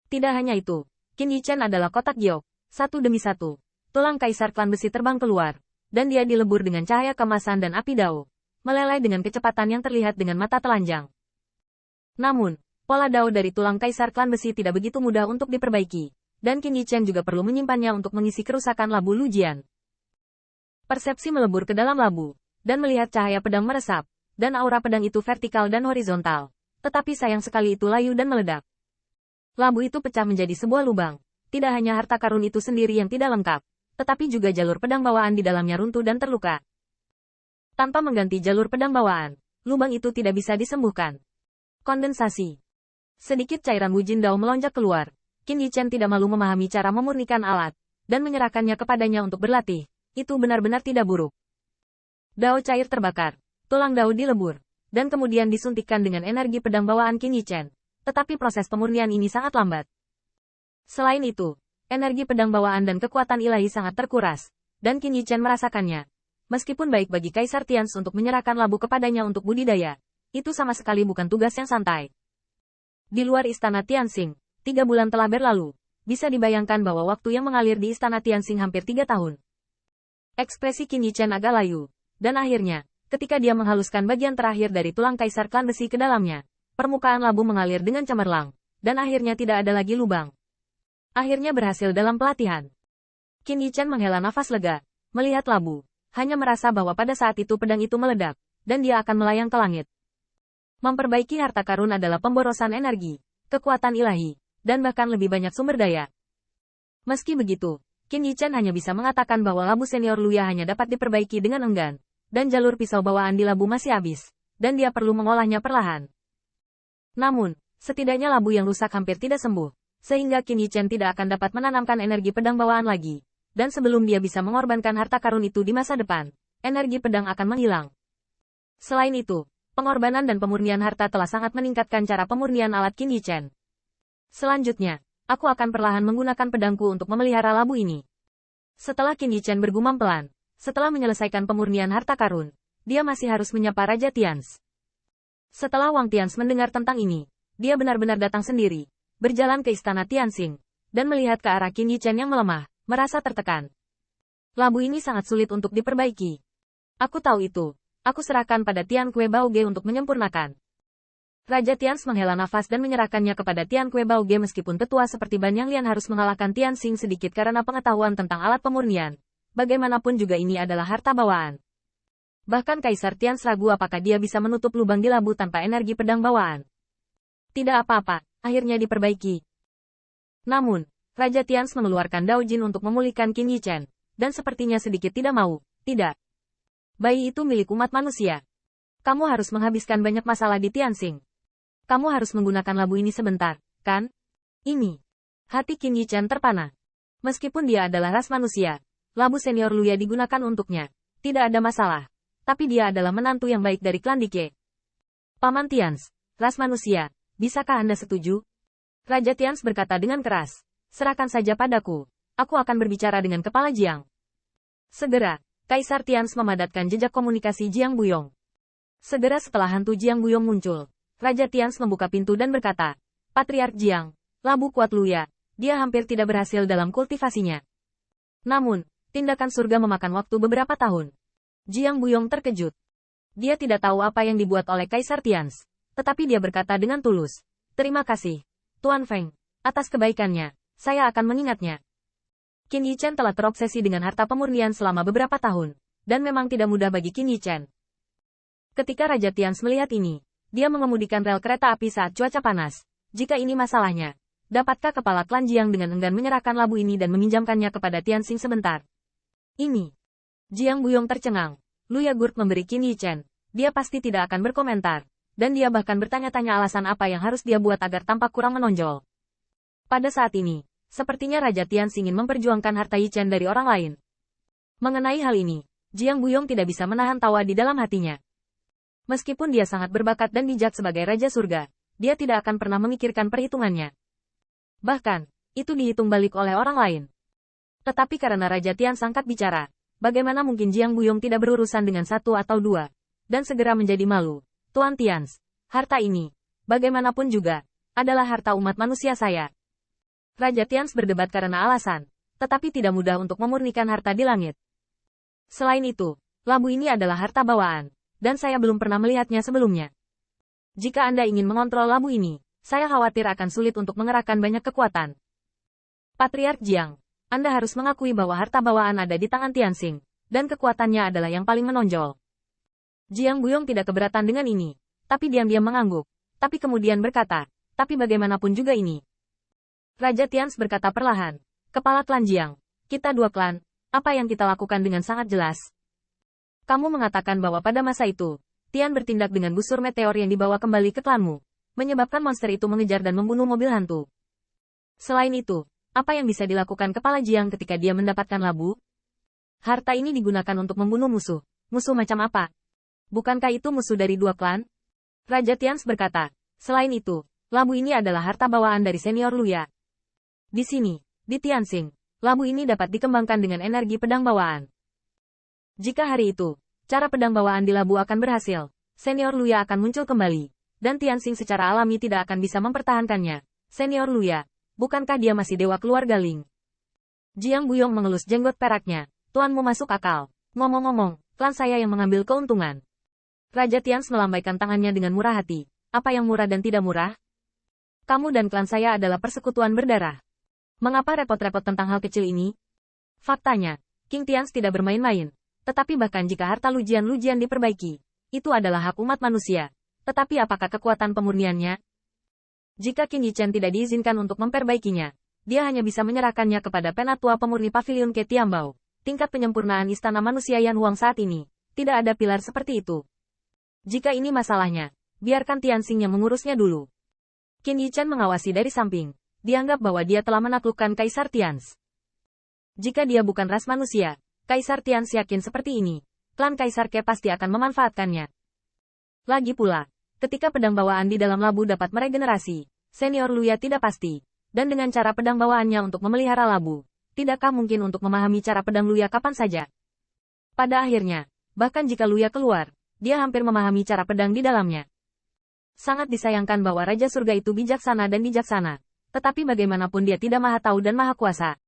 Tidak hanya itu, Qin Yichen adalah kotak giok, satu demi satu. Tulang kaisar klan besi terbang keluar, dan dia dilebur dengan cahaya kemasan dan api dao, meleleh dengan kecepatan yang terlihat dengan mata telanjang. Namun, pola dao dari tulang kaisar klan besi tidak begitu mudah untuk diperbaiki, dan Qin Yichen juga perlu menyimpannya untuk mengisi kerusakan labu Lujian. Persepsi melebur ke dalam labu, dan melihat cahaya pedang meresap, dan aura pedang itu vertikal dan horizontal. Tetapi sayang sekali itu layu dan meledak. Labu itu pecah menjadi sebuah lubang. Tidak hanya harta karun itu sendiri yang tidak lengkap, tetapi juga jalur pedang bawaan di dalamnya runtuh dan terluka. Tanpa mengganti jalur pedang bawaan, lubang itu tidak bisa disembuhkan. Kondensasi. Sedikit cairan wujin dao melonjak keluar. Qin Yichen tidak malu memahami cara memurnikan alat, dan menyerahkannya kepadanya untuk berlatih. Itu benar-benar tidak buruk. Dao cair terbakar, tulang dao dilebur, dan kemudian disuntikkan dengan energi pedang bawaan Qin Yichen. Tetapi proses pemurnian ini sangat lambat. Selain itu, energi pedang bawaan dan kekuatan ilahi sangat terkuras, dan Qin Yichen merasakannya. Meskipun baik bagi Kaisar Tians untuk menyerahkan labu kepadanya untuk budidaya, itu sama sekali bukan tugas yang santai. Di luar istana Tianxing, 3 bulan telah berlalu. Bisa dibayangkan bahwa waktu yang mengalir di istana Tianxing hampir 3 tahun. Ekspresi Qin Yichen agak layu, dan akhirnya, ketika dia menghaluskan bagian terakhir dari tulang kaisar klan besi ke dalamnya, permukaan labu mengalir dengan cemerlang, dan akhirnya tidak ada lagi lubang. Akhirnya berhasil dalam pelatihan. Qin Yichen menghela nafas lega, melihat labu, hanya merasa bahwa pada saat itu pedang itu meledak, dan dia akan melayang ke langit. Memperbaiki harta karun adalah pemborosan energi, kekuatan ilahi, dan bahkan lebih banyak sumber daya. Meski begitu, Qin Yichen hanya bisa mengatakan bahwa labu senior Luya hanya dapat diperbaiki dengan enggan, dan jalur pisau bawaan di labu masih habis, dan dia perlu mengolahnya perlahan. Namun, setidaknya labu yang rusak hampir tidak sembuh, sehingga Qin Yichen tidak akan dapat menanamkan energi pedang bawaan lagi, dan sebelum dia bisa mengorbankan harta karun itu di masa depan, energi pedang akan menghilang. Selain itu, pengorbanan dan pemurnian harta telah sangat meningkatkan cara pemurnian alat Qin Yichen. Selanjutnya, aku akan perlahan menggunakan pedangku untuk memelihara labu ini. Setelah Qin Yichen bergumam pelan, setelah menyelesaikan pemurnian harta karun, dia masih harus menyapa Raja Tians. Setelah Wang Tians mendengar tentang ini, dia benar-benar datang sendiri, berjalan ke istana Tianxing, dan melihat ke arah Qin Yichen yang melemah, merasa tertekan. Labu ini sangat sulit untuk diperbaiki. Aku tahu itu, aku serahkan pada Tian Kue Baoge untuk menyempurnakan. Raja Tians menghela nafas dan menyerahkannya kepada Tian Kue Baoge meskipun tetua seperti Ban Yang Lian harus mengalahkan Tianxing sedikit karena pengetahuan tentang alat pemurnian. Bagaimanapun juga ini adalah harta bawaan. Bahkan Kaisar Tians ragu apakah dia bisa menutup lubang di labu tanpa energi pedang bawaan. Tidak apa-apa, akhirnya diperbaiki. Namun, Raja Tians mengeluarkan Dao Jin untuk memulihkan Qin Yichen, dan sepertinya sedikit tidak mau, tidak. Bayi itu milik umat manusia. Kamu harus menghabiskan banyak masalah di Tianxing. Kamu harus menggunakan labu ini sebentar, kan? Ini. Hati Qin Yichen terpana. Meskipun dia adalah ras manusia, labu senior Luya digunakan untuknya. Tidak ada masalah. Tapi dia adalah menantu yang baik dari klan Dike. Paman Tians, ras manusia, bisakah Anda setuju? Raja Tians berkata dengan keras. Serahkan saja padaku. Aku akan berbicara dengan kepala Jiang. Segera, Kaisar Tians memadatkan jejak komunikasi Jiang Buyong. Segera setelah hantu Jiang Buyong muncul, Raja Tians membuka pintu dan berkata, Patriark Jiang, labu kuat Luya, dia hampir tidak berhasil dalam kultivasinya. Namun, tindakan surga memakan waktu beberapa tahun. Jiang Buyong terkejut. Dia tidak tahu apa yang dibuat oleh Kaisar Tians, tetapi dia berkata dengan tulus, terima kasih, Tuan Feng, atas kebaikannya, saya akan mengingatnya. Qin Yichen telah terobsesi dengan harta pemurnian selama beberapa tahun, dan memang tidak mudah bagi Qin Yichen. Ketika Raja Tians melihat ini, dia mengemudikan rel kereta api saat cuaca panas. Jika ini masalahnya, dapatkah kepala klan Jiang dengan enggan menyerahkan labu ini dan meminjamkannya kepada Tianxing sebentar? Ini. Jiang Buyong tercengang. Luya Gurt memberi Qin Yichen. Dia pasti tidak akan berkomentar. Dan dia bahkan bertanya-tanya alasan apa yang harus dia buat agar tampak kurang menonjol. Pada saat ini, sepertinya Raja Tians ingin memperjuangkan harta Yichen dari orang lain. Mengenai hal ini, Jiang Buyong tidak bisa menahan tawa di dalam hatinya. Meskipun dia sangat berbakat dan bijak sebagai Raja Surga, dia tidak akan pernah memikirkan perhitungannya. Bahkan, itu dihitung balik oleh orang lain. Tetapi karena Raja Tians angkat bicara, bagaimana mungkin Jiang Buyong tidak berurusan dengan satu atau dua, dan segera menjadi malu. Tuan Tians, harta ini, bagaimanapun juga, adalah harta umat manusia saya. Raja Tians berdebat karena alasan, tetapi tidak mudah untuk memurnikan harta di langit. Selain itu, labu ini adalah harta bawaan, dan saya belum pernah melihatnya sebelumnya. Jika Anda ingin mengontrol labu ini, saya khawatir akan sulit untuk mengerahkan banyak kekuatan. Patriark Jiang, Anda harus mengakui bahwa harta bawaan ada di tangan Tianxing, dan kekuatannya adalah yang paling menonjol. Jiang Buyong tidak keberatan dengan ini, tapi diam-diam mengangguk, tapi kemudian berkata, tapi bagaimanapun juga ini. Raja Tians berkata perlahan, kepala klan Jiang, kita dua klan, apa yang kita lakukan dengan sangat jelas. Kamu mengatakan bahwa pada masa itu, Tian bertindak dengan busur meteor yang dibawa kembali ke klanmu, menyebabkan monster itu mengejar dan membunuh mobil hantu. Selain itu, apa yang bisa dilakukan kepala Jiang ketika dia mendapatkan labu? Harta ini digunakan untuk membunuh musuh. Musuh macam apa? Bukankah itu musuh dari dua klan? Raja Tians berkata, selain itu, labu ini adalah harta bawaan dari senior Luya. Di sini, di Tianxing, labu ini dapat dikembangkan dengan energi pedang bawaan. Jika hari itu, cara pedang bawaan di labu akan berhasil, senior Luya akan muncul kembali, dan Tianxing secara alami tidak akan bisa mempertahankannya. Senior Luya, bukankah dia masih dewa keluarga Ling? Jiang Buyong mengelus jenggot peraknya, tuanmu masuk akal. Ngomong-ngomong, klan saya yang mengambil keuntungan. Raja Tians melambaikan tangannya dengan murah hati. Apa yang murah dan tidak murah? Kamu dan klan saya adalah persekutuan berdarah. Mengapa repot-repot tentang hal kecil ini? Faktanya, King Tians tidak bermain-main. Tetapi bahkan jika harta Lujian-Lujian diperbaiki, itu adalah hak umat manusia. Tetapi apakah kekuatan pemurniannya? Jika King Yichen tidak diizinkan untuk memperbaikinya, dia hanya bisa menyerahkannya kepada penatua pemurni Pavilion Ke Tiambao. Tingkat penyempurnaan istana manusia Yan Huang saat ini, tidak ada pilar seperti itu. Jika ini masalahnya, biarkan Tianxing yang mengurusnya dulu. Qin Yichen mengawasi dari samping. Dianggap bahwa dia telah menaklukkan Kaisar Tians. Jika dia bukan ras manusia, Kaisar Tians yakin seperti ini, klan Kaisar Ke pasti akan memanfaatkannya. Lagi pula, ketika pedang bawaan di dalam labu dapat meregenerasi, senior Luya tidak pasti, dan dengan cara pedang bawaannya untuk memelihara labu, tidakkah mungkin untuk memahami cara pedang Luya kapan saja? Pada akhirnya, bahkan jika Luya keluar, dia hampir memahami cara pedang di dalamnya. Sangat disayangkan bahwa Raja Surga itu bijaksana dan bijaksana. Tetapi bagaimanapun dia tidak maha tahu dan maha kuasa.